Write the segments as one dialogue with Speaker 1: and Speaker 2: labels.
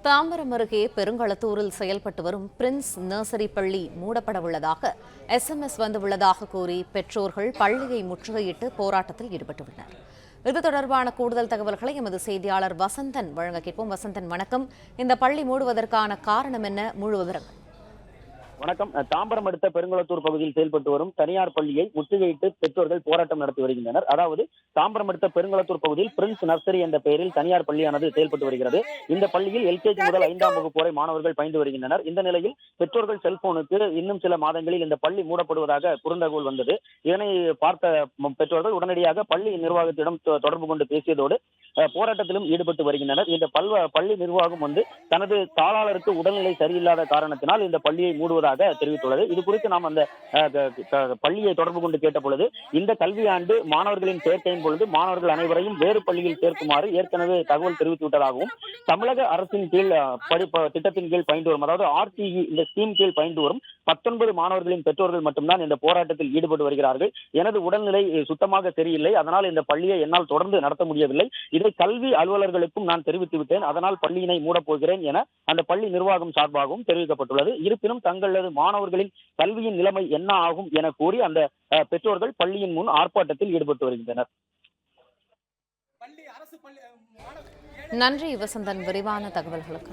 Speaker 1: தாம்பரம் அருகே பெருங்களத்தூரில் செயல்பட்டு வரும் பிரின்ஸ் நர்சரி பள்ளி மூடப்பட உள்ளதாக SMS வந்துள்ளதாக கூறி பெற்றோர்கள் பள்ளியை முற்றுகையிட்டு போராட்டத்தில் ஈடுபட்டுள்ளனர். இது தொடர்பான கூடுதல் தகவல்களை எமது செய்தியாளர் வசந்தன் வழங்க கேட்போம். வசந்தன், வணக்கம். இந்த பள்ளி மூடுவதற்கான காரணம் என்ன? முழு விவரங்கள்.
Speaker 2: வணக்கம். தாம்பரம் அடுத்த பெருங்குளத்தூர் பகுதியில் செயல்பட்டு வரும் தனியார் பள்ளியை முற்றுகையிட்டு பெற்றோர்கள் போராட்டம் நடத்தி வருகின்றனர். அதாவது தாம்பரம் அடுத்த பெருங்குளத்தூர் பகுதியில் பிரின்ஸ் நர்சரி என்ற பெயரில் தனியார் பள்ளியானது செயல்பட்டு வருகிறது. இந்த பள்ளியில் LKG முதல் 5ஆம் வகுப்பு வரை மாணவர்கள் பயின்று வருகின்றனர். இந்த நிலையில் பெற்றோர்கள் செல்போனுக்கு இன்னும் சில மாதங்களில் இந்த பள்ளி மூடப்படுவதாக குறுந்தகவல் வந்தது. இதனை பார்த்த பெற்றோர்கள் உடனடியாக பள்ளி நிர்வாகத்திடம் தொடர்பு கொண்டு பேசியதோடு போராட்டத்திலும் ஈடுபட்டு வருகின்றனர். இந்த பள்ளி நிர்வாகம் தனது தாளாளருக்கு உடல்நிலை சரியில்லாத காரணத்தினால் இந்த பள்ளியை மூடுவதாக தெரிவித்துள்ளது. இது குறித்து நாம் அந்த பள்ளியை தொடர்பு கொண்டு கேட்ட பொழுது, இந்த கல்வியாண்டு மாணவர்களின் சேர்க்கையின் பொழுது மாணவர்கள் அனைவரையும் வேறு பள்ளியில் சேர்க்குமாறு ஏற்கனவே தகவல் தெரிவித்துவிட்டதாகவும், தமிழக அரசின் கீழ் திட்டத்தின் கீழ் பயின்று வரும், அதாவது RTE இந்த ஸ்கீம் கீழ் பயின்று வரும் 19 மாணவர்களின் பெற்றோர்கள் மட்டும்தான் இந்த போராட்டத்தில் ஈடுபட்டு வருகிறார்கள். எனது உடல்நிலை சுத்தமாக சரியில்லை, அதனால் இந்த பள்ளியை என்னால் தொடர்ந்து நடத்த முடியவில்லை. இதை கல்வி அலுவலர்களுக்கும் நான் தெரிவித்து விட்டேன். அதனால் பள்ளியினை மூடப்போகிறேன் என அந்த பள்ளி நிர்வாகம் சார்பாகவும் தெரிவிக்கப்பட்டுள்ளது. இருப்பினும் தங்களது மாணவர்களின் கல்வியின் நிலைமை என்ன ஆகும் என கூறி அந்த பெற்றோர்கள் பள்ளியின் முன் ஆர்ப்பாட்டத்தில் ஈடுபட்டு வருகின்றனர்.
Speaker 1: நன்றி வசந்தன், விரிவான தகவல்களுக்கு.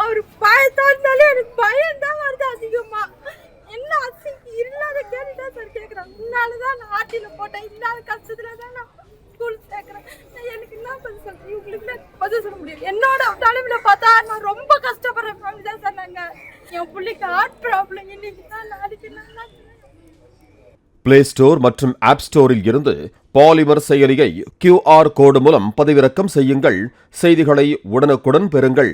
Speaker 3: அவர் பயத்தாலே எனக்கு பயம் தான் வருது அதிகமா. என்ன அசிங்க இல்லாத கேட்டுதான் சார் கேட்குறேன். இன்னாலதான் நான் ஆட்டில போட்டேன், இல்லாத கஷ்டத்துல தான் நான் ஸ்கூல் சேர்க்கிறேன். எனக்கு என்ன பதில் சொல்றேன், இவங்களுக்கு பதில் சொல்ல முடியும். என்னோட தலைவில பார்த்தா நான் ரொம்ப கஷ்டப்படுறேன் ஃபேமிலி தான் சார். நாங்கள் என் பிள்ளைக்கு ஹார்ட் ப்ராப்ளம், இன்னைக்கு தான் நாளைக்கு நான்
Speaker 4: பிளே ஸ்டோர் மற்றும் ஆப் ஸ்டோரில் இருந்து பாலிமர் செயலியை QR கோடு மூலம் பதிவிறக்கம் செய்யுங்கள். செய்திகளை உடனுக்குடன் பெறுங்கள்.